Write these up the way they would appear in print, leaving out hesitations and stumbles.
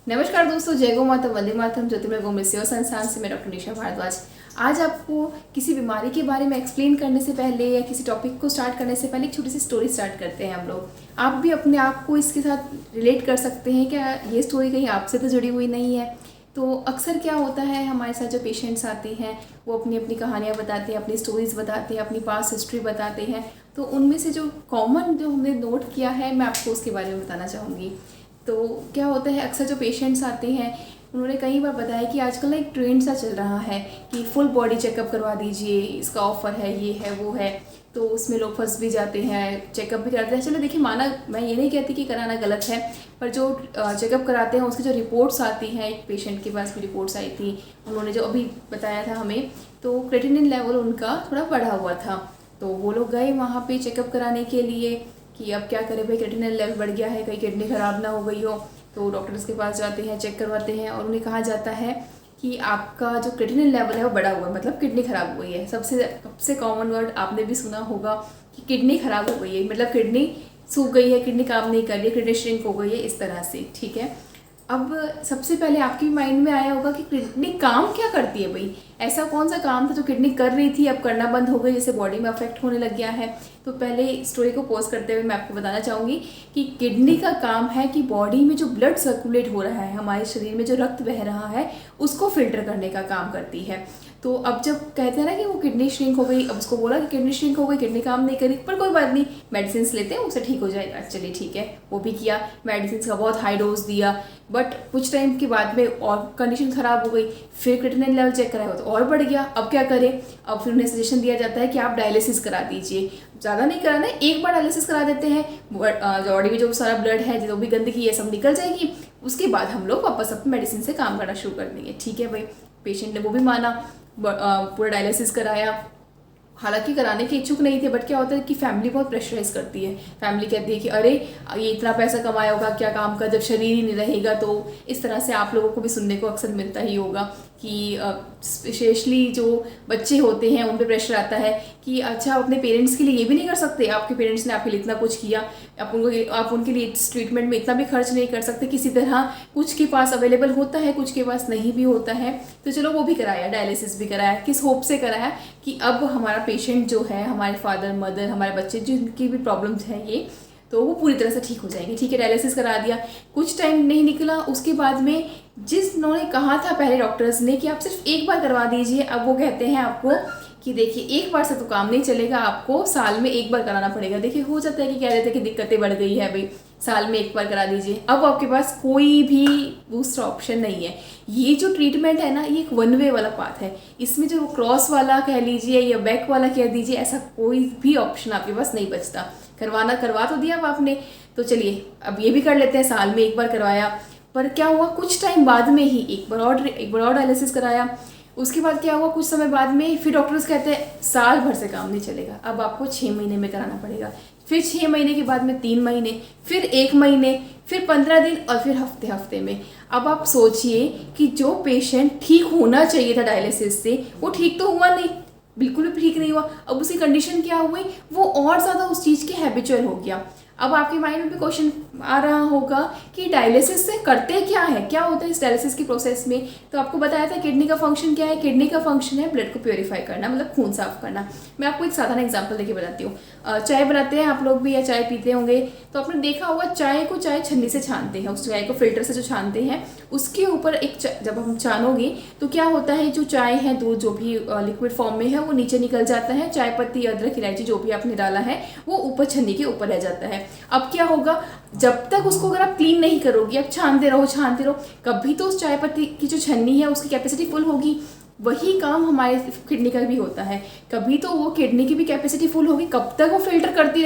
नमस्कार दोस्तों, जय गौ माता, वंदे मातरम, ज्योतिर्मय गौ में सेवा संस्थान से मैं डॉक्टर निशा भारद्वाज। आज आपको किसी बीमारी के बारे में एक्सप्लेन करने से पहले या किसी टॉपिक को स्टार्ट करने से पहले एक छोटी सी स्टोरी स्टार्ट करते हैं हम लोग। आप भी अपने आप को इसके साथ रिलेट कर सकते हैं। क्या ये स्टोरी कहीं आपसे तो जुड़ी हुई नहीं है? तो अक्सर क्या होता है, हमारे साथ जो पेशेंट्स आते हैं वो अपनी अपनी कहानियाँ बताते हैं, अपनी स्टोरीज़ बताते हैं, अपनी पास्ट हिस्ट्री बताते हैं। तो उनमें से जो कॉमन जो हमने नोट किया है, मैं आपको उसके बारे में बताना चाहूँगी। तो क्या होता है, अक्सर जो पेशेंट्स आते हैं उन्होंने कई बार बताया कि आजकल ना एक ट्रेंड सा चल रहा है कि फुल बॉडी चेकअप करवा दीजिए, इसका ऑफ़र है, ये है वो है। तो उसमें लोग फंस भी जाते हैं, चेकअप भी कराते हैं। चलो देखिए, माना मैं ये नहीं कहती कि कराना गलत है, पर जो चेकअप कराते हैं उसकी जो रिपोर्ट्स आती हैं, एक पेशेंट के पास भी रिपोर्ट्स आई थी, उन्होंने जो अभी बताया था हमें, तो क्रेटिनिन लेवल उनका थोड़ा बढ़ा हुआ था। तो वो लोग गए वहाँ पे चेकअप कराने के लिए कि अब क्या करें भाई, क्रेटिनिन लेवल बढ़ गया है, कहीं किडनी ख़राब ना हो गई हो। तो डॉक्टर्स के पास जाते हैं, चेक करवाते हैं और उन्हें कहा जाता है कि आपका जो क्रेटिनिन लेवल है वो बढ़ा हुआ है, मतलब किडनी ख़राब हो गई है। सबसे कॉमन वर्ड आपने भी सुना होगा कि किडनी ख़राब हो गई है, मतलब किडनी सूख गई है, किडनी काम नहीं कर रही है, किडनी श्रिंक हो गई है, इस तरह से। ठीक है, अब सबसे पहले आपके माइंड में आया होगा कि किडनी काम क्या करती है भाई, ऐसा कौन सा काम था जो किडनी कर रही थी अब करना बंद हो गई, जैसे बॉडी में अफेक्ट होने लग गया है। तो पहले स्टोरी को पॉज करते हुए मैं आपको बताना चाहूँगी कि किडनी का काम है कि बॉडी में जो ब्लड सर्कुलेट हो रहा है, हमारे शरीर में जो रक्त बह रहा है, उसको फिल्टर करने का काम करती है। तो अब जब कहते हैं ना कि वो किडनी श्रिंक हो गई, अब उसको बोला कि किडनी श्रिंक हो गई, किडनी काम नहीं करी, पर कोई बात नहीं, मेडिसिन लेते हैं उससे ठीक हो जाएगा। चलिए ठीक है, वो भी किया, मेडिसिन का बहुत हाई डोज दिया, बट कुछ टाइम के बाद में और कंडीशन ख़राब हो गई। फिर क्रेटिनिन लेवल चेक कराया तो और बढ़ गया। अब क्या करें? अब फिर उन्हें सजेशन दिया जाता है कि आप डायलिसिस करा दीजिए। ज़्यादा नहीं कराना है, एक बार डायलिसिस करा देते हैं, बॉडी में जो सारा ब्लड है, जो भी गंदगी है, सब निकल जाएगी। उसके बाद हम लोग वापस अपनी मेडिसिन से काम करना शुरू कर देंगे। ठीक है भाई, पेशेंट ने वो भी माना, पूरा डायलिसिस कराया। हालांकि कराने के इच्छुक नहीं थे, बट क्या होता है कि फैमिली बहुत प्रेशराइज करती है। फैमिली कहती है कि अरे ये इतना पैसा कमाया होगा, क्या काम का, जब शरीर ही नहीं रहेगा। तो इस तरह से आप लोगों को भी सुनने को अक्सर मिलता ही होगा कि स्पेशली जो बच्चे होते हैं उन पर प्रेशर आता है कि अच्छा, आप अपने पेरेंट्स के लिए ये भी नहीं कर सकते, आपके पेरेंट्स ने आपके लिए इतना कुछ किया, आप उनके लिए इस ट्रीटमेंट में इतना भी खर्च नहीं कर सकते। किसी तरह कुछ के पास अवेलेबल होता है, कुछ के पास नहीं भी होता है। तो चलो वो भी कराया, डायलिसिस भी कराया। किस होप से कराया कि अब हमारा पेशेंट जो है, हमारे फादर मदर, हमारे बच्चे जिनकी भी प्रॉब्लम्स हैं ये, तो वो पूरी तरह से ठीक हो जाएंगे। ठीक है, डायलिसिस करा दिया, कुछ टाइम नहीं निकला, उसके बाद में जिन्होंने कहा था पहले डॉक्टर्स ने कि आप सिर्फ एक बार करवा दीजिए, अब वो कहते हैं आपको कि देखिए एक बार से तो काम नहीं चलेगा, आपको साल में एक बार कराना पड़ेगा। देखिए हो जाता है कि कह देते हैं कि दिक्कतें बढ़ गई है भाई, साल में एक बार करा दीजिए। अब आपके पास कोई भी दूसरा ऑप्शन नहीं है। ये जो ट्रीटमेंट है ना, ये एक वन वे वाला पाथ है। इसमें जो क्रॉस वाला कह लीजिए या बैक वाला कह दीजिए, ऐसा कोई भी ऑप्शन आपके पास नहीं बचता। करवा तो दिया अब आपने, तो चलिए अब ये भी कर लेते हैं। साल में एक बार करवाया, पर क्या हुआ, कुछ टाइम बाद में ही एक बार और डायलिसिस कराया। उसके बाद क्या हुआ, कुछ समय बाद में फिर डॉक्टर्स कहते हैं साल भर से काम नहीं चलेगा, अब आपको 6 महीने में कराना पड़ेगा। फिर 6 महीने के बाद में 3 महीने, फिर 1 महीने, फिर 15 दिन और फिर हफ्ते हफ्ते में। अब आप सोचिए कि जो पेशेंट ठीक होना चाहिए था डायलिसिस से, वो ठीक तो हुआ नहीं, बिल्कुल भी ठीक नहीं हुआ। अब उसकी कंडीशन क्या हुई, वो और ज़्यादा उस चीज़ की हैबिचुअल हो गया। अब आपके माइंड में भी क्वेश्चन आ रहा होगा कि डायलिसिस से करते क्या है, क्या होता है इस डायलिसिस की प्रोसेस में। तो आपको बताया था किडनी का फंक्शन क्या है। किडनी का फंक्शन है ब्लड को प्योरीफाई करना, मतलब खून साफ करना। मैं आपको एक साधारण एग्जांपल देके बताती हूँ। चाय बनाते हैं आप लोग भी, या चाय पीते होंगे, तो आपने देखा होगा चाय को चाय छन्नी से छानते हैं, उस चाय को फिल्टर से जो छानते हैं उसके ऊपर एक जब हम छानोगे तो क्या होता है, जो चाय है, दूध जो भी लिक्विड फॉर्म में है वो नीचे निकल जाता है, चाय पत्ती, अदरक, इलायची जो भी आपने डाला है वो ऊपर छन्नी के ऊपर रह जाता है। अब क्या होगा, जब तक उसको अगर आप क्लीन नहीं करोगे, अब छानते रहो, कभी तो उस चाय पत्ती की जो छन्नी है उसकी कैपेसिटी फुल होगी। वही काम हमारे किडनी का भी होता है, कभी तो वो किडनी की भी कैपेसिटी फुल होगी। कब तक वो फिल्टर करती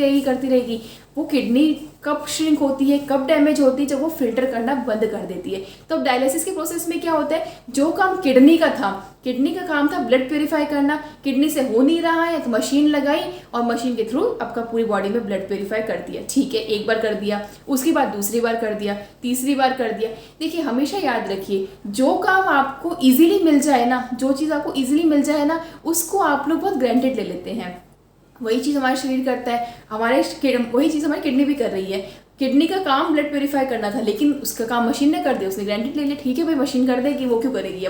रहेगी। वो किडनी कब श्रिंक होती है, कब डैमेज होती है, जब वो फिल्टर करना बंद कर देती है। तो अब डायलिसिस के प्रोसेस में क्या होता है, जो काम किडनी का था, किडनी का काम था ब्लड प्योरीफाई करना, किडनी से हो नहीं रहा है तो मशीन लगाई और मशीन के थ्रू आपका पूरी बॉडी में ब्लड प्योरीफाई कर दिया। ठीक है, एक बार कर दिया, उसके बाद दूसरी बार कर दिया, तीसरी बार कर दिया। देखिए हमेशा याद रखिए, जो काम आपको इजीली मिल जाए ना, जो चीज़ आपको इजीली मिल जाए ना, उसको आप लोग बहुत ग्रांटेड ले लेते हैं। वही चीज़ हमारा शरीर करता है, वही चीज़ हमारी किडनी भी कर रही है। किडनी का काम ब्लड प्योरीफाई करना था, लेकिन उसका काम मशीन ने कर दिया। उसने ग्रांटेड ले लिया, ठीक है भाई मशीन कर देगी, वो क्यों करेगी।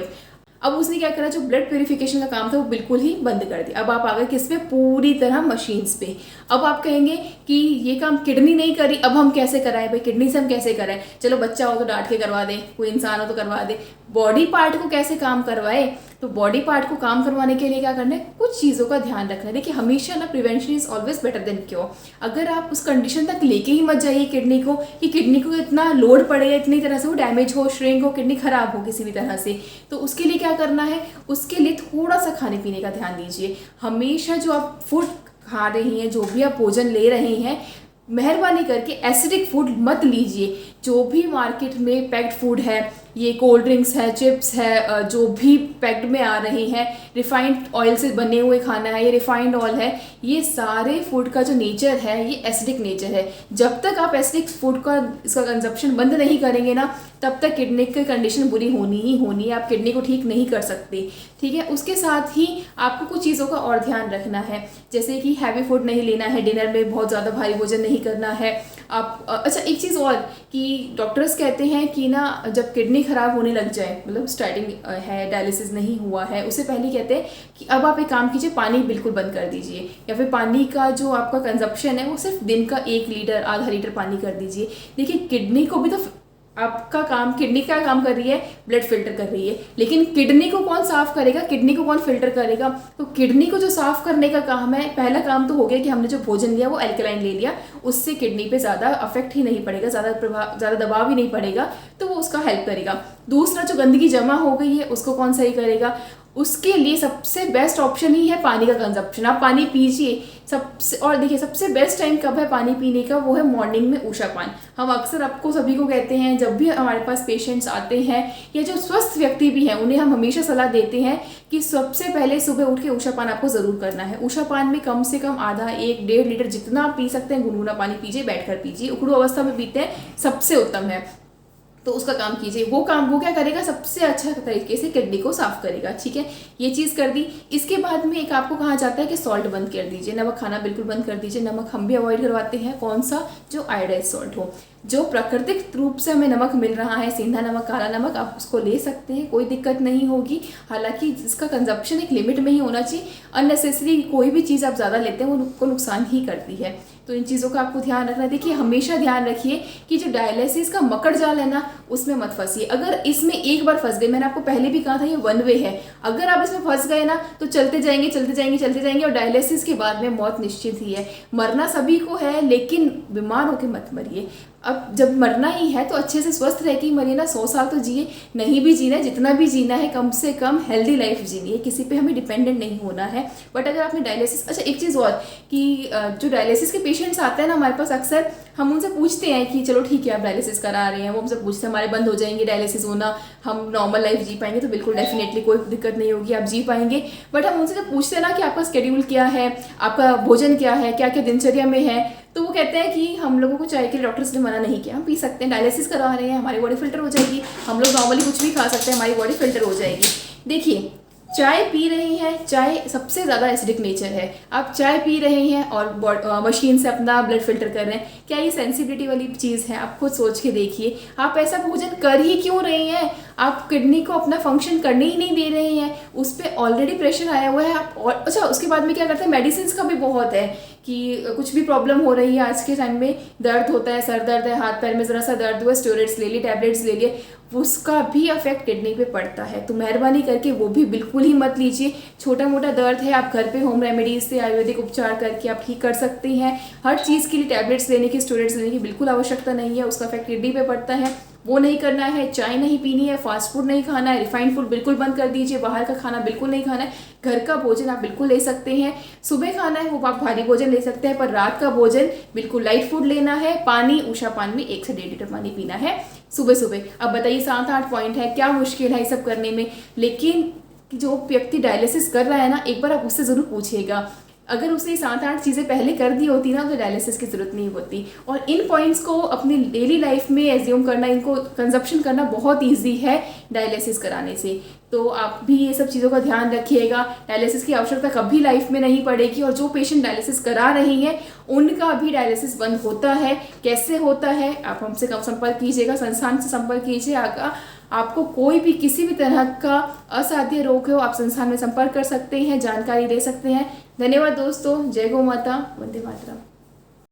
अब उसने क्या करा, जो ब्लड प्योरीफिकेशन का काम था वो बिल्कुल ही बंद कर दिया। अब आप आ गए किस पे, पूरी तरह मशीन्स पे। अब आप कहेंगे कि ये काम किडनी नहीं करी, अब हम कैसे कराएं भाई, किडनी से हम कैसे कराएं। चलो बच्चा हो तो डांट के करवा दें, कोई इंसान हो तो करवा दे। बॉडी पार्ट को कैसे काम करवाए, तो बॉडी पार्ट को काम करवाने के लिए क्या करना है, कुछ चीज़ों का ध्यान रखना है। देखिए हमेशा ना prevention is always better than cure. अगर आप उस कंडीशन तक लेके ही मत जाइए किडनी को कि किडनी को इतना लोड पड़े, इतनी तरह से वो डैमेज हो, श्रिंक हो, किडनी खराब हो किसी भी तरह से, तो उसके लिए क्या करना है, उसके लिए थोड़ा सा खाने पीने का ध्यान दीजिए। हमेशा जो आप फूड खा रही हैं, जो भी आप भोजन ले रही हैं, मेहरबानी करके एसिडिक फूड मत लीजिए। जो भी मार्केट में पैक्ड फूड है, ये कोल्ड ड्रिंक्स है, चिप्स है, जो भी पैक्ड में आ रही हैं, रिफाइंड ऑयल से बने हुए खाना है, ये रिफाइंड ऑयल है, ये सारे फूड का जो नेचर है ये एसिडिक नेचर है। जब तक आप एसिडिक फूड का इसका कंजप्शन बंद नहीं करेंगे ना, तब तक किडनी की कंडीशन बुरी होनी ही होनी है। आप किडनी को ठीक नहीं कर सकते, ठीक है। उसके साथ ही आपको कुछ चीज़ों का और ध्यान रखना है, जैसे कि हैवी फूड नहीं लेना है, डिनर में बहुत ज़्यादा भारी भोजन नहीं करना है। आप अच्छा एक चीज़ और कि डॉक्टर्स कहते हैं कि ना जब किडनी खराब होने लग जाए, मतलब स्टार्टिंग है, डायलिसिस नहीं हुआ है, उससे पहले कहते हैं कि अब आप एक काम कीजिए, पानी बिल्कुल बंद कर दीजिए, या फिर पानी का जो आपका कंजप्शन है वो सिर्फ दिन का 1 लीटर आधा लीटर पानी कर दीजिए। देखिए किडनी को भी तो आपका काम, किडनी क्या काम कर रही है, ब्लड फिल्टर कर रही है, लेकिन किडनी को कौन साफ करेगा, किडनी को कौन फिल्टर करेगा। तो किडनी को जो साफ करने का काम है, पहला काम तो हो गया कि हमने जो भोजन लिया वो अल्कलाइन ले लिया, उससे किडनी पे ज़्यादा अफेक्ट ही नहीं पड़ेगा, ज़्यादा दबाव ही नहीं पड़ेगा, तो वो उसका हेल्प करेगा। दूसरा, जो गंदगी जमा हो गई है उसको कौन सही करेगा, उसके लिए सबसे बेस्ट ऑप्शन ही है पानी का कंजप्शन। आप पानी पीजिए सबसे, और देखिए सबसे बेस्ट टाइम कब है पानी पीने का, वो है मॉर्निंग में ऊषा पान। हम अक्सर आपको सभी को कहते हैं, जब भी हमारे पास पेशेंट्स आते हैं या जो स्वस्थ व्यक्ति भी हैं, उन्हें हम हमेशा सलाह देते हैं कि सबसे पहले सुबह उठ के ऊषा पान आपको ज़रूर करना है। ऊषा पान में कम से कम आधा 1-1.5 लीटर जितना आप पी सकते हैं गुनगुना पानी पीजिए, बैठकर पीजिए, उखड़ू अवस्था में पीते हैं सबसे उत्तम है, तो उसका काम कीजिए। वो क्या करेगा, सबसे अच्छा तरीके से किडनी को साफ करेगा, ठीक है। ये चीज़ कर दी। इसके बाद में एक आपको कहा जाता है कि सॉल्ट बंद कर दीजिए, नमक खाना बिल्कुल बंद कर दीजिए। नमक हम भी अवॉइड करवाते हैं, कौन सा, जो आयोडाइज सॉल्ट हो। जो प्राकृतिक रूप से हमें नमक मिल रहा है, सेंधा नमक, काला नमक, आप उसको ले सकते हैं, कोई दिक्कत नहीं होगी। हालांकि इसका कंजप्शन एक लिमिट में ही होना चाहिए। अननेसेसरी कोई भी चीज़ आप ज़्यादा लेते हैं वो को नुकसान ही करती है, तो इन चीज़ों का आपको ध्यान रखना है। देखिए हमेशा ध्यान रखिए कि जो डायलिसिस का मकड़ जाल है ना, उसमें मत फंसिए। अगर इसमें एक बार फंस गए, मैंने आपको पहले भी कहा था ये वन वे है, अगर आप इसमें फंस गए ना तो चलते जाएंगे चलते जाएंगे चलते जाएंगे, और डायलिसिस के बाद में मौत निश्चित ही है। मरना सभी को है, लेकिन बीमार होकर मत मरिए। अब जब मरना ही है तो अच्छे से स्वस्थ रह के ही मरिए ना। 100 साल तो जिए, नहीं भी जीना है, जितना भी जीना है कम से कम हेल्दी लाइफ जीनी है, किसी पे हमें डिपेंडेंट नहीं होना है। बट अगर आपने डायलिसिस, अच्छा एक चीज़ और कि जो डायलिसिस के पेशेंट्स आते हैं ना हमारे पास, अक्सर हम उनसे पूछते हैं कि चलो ठीक है आप डायलिसिस करा रहे हैं, वो हमसे पूछते हैं हमारे बंद हो जाएंगे डायलिसिस होना, हम नॉर्मल लाइफ जी पाएंगे, तो बिल्कुल डेफिनेटली कोई दिक्कत नहीं होगी, आप जी पाएंगे। बट हम उनसे जब पूछते हैं ना कि आपका शेड्यूल क्या है, आपका भोजन क्या है, क्या क्या दिनचर्या में है, तो वो कहते हैं कि हम लोगों को चाय के लिए डॉक्टर्स ने मना नहीं किया, हम पी सकते हैं, डायलिसिस करा रहे हैं, हमारी बॉडी फिल्टर हो जाएगी, हम लोग नॉर्मली कुछ भी खा सकते हैं, हमारी बॉडी फिल्टर हो जाएगी। देखिए चाय पी रही हैं, चाय सबसे ज़्यादा एसिडिक नेचर है, आप चाय पी रही हैं और मशीन से अपना ब्लड फिल्टर कर रहे हैं, क्या ये सेंसिबिलिटी वाली चीज़ है? आप खुद सोच के देखिए, आप ऐसा भोजन कर ही क्यों रही हैं? आप किडनी को अपना फंक्शन करने ही नहीं दे रहे हैं, उस पर ऑलरेडी प्रेशर आया हुआ है। आप और अच्छा उसके बाद में क्या करते हैं, मेडिसिन का भी बहुत है कि कुछ भी प्रॉब्लम हो रही है, आज के टाइम में दर्द होता है, सर दर्द है, हाथ पैर में ज़रा सा दर्द हुआ, स्टेरॉइड्स ले लिए, टैबलेट्स ले लिए, उसका भी इफेक्ट किडनी पे पड़ता है। तो मेहरबानी करके वो भी बिल्कुल ही मत लीजिए। छोटा मोटा दर्द है, आप घर पे होम रेमेडीज से आयुर्वेदिक उपचार करके आप ठीक कर सकते हैं। हर चीज़ के लिए टैबलेट्स लेने की, स्टेरॉइड्स लेने की बिल्कुल आवश्यकता नहीं है, उसका इफेक्ट किडनी पे पड़ता है, वो नहीं करना है। चाय नहीं पीनी है, फास्ट फूड नहीं खाना है, रिफाइंड फूड बिल्कुल बंद कर दीजिए, बाहर का खाना बिल्कुल नहीं खाना है, घर का भोजन आप बिल्कुल ले सकते हैं। सुबह खाना है वो आप भारी भोजन ले सकते हैं, पर रात का भोजन बिल्कुल लाइट फूड लेना है। पानी, उषा पान में 1 से 1.5 लीटर पानी पीना है सुबह सुबह। अब बताइए 7-8 पॉइंट है, क्या मुश्किल है ये सब करने में? लेकिन जो व्यक्ति डायलिसिस कर रहा है ना, एक बार आप उससे ज़रूर पूछिएगा, अगर उसने 7-8 चीज़ें पहले कर दी होती ना तो डायलिसिस की ज़रूरत नहीं होती। और इन पॉइंट्स को अपनी डेली लाइफ में एज्यूम करना, इनको कंजप्शन करना बहुत ईजी है डायलिसिस कराने से। तो आप भी ये सब चीज़ों का ध्यान रखिएगा। डायलिसिस की आवश्यकता कभी लाइफ में नहीं पड़ेगी। और जो पेशेंट डायलिसिस करा रही हैं उनका भी डायलिसिस बंद होता है। कैसे होता है आप हमसे संपर्क कीजिएगा, संस्थान से संपर्क कीजिएगा। आपको कोई भी किसी भी तरह का असाध्य रोग हो आप संस्थान में संपर्क कर सकते हैं, जानकारी ले सकते हैं। धन्यवाद दोस्तों। जय गौ माता, वंदे मातरम।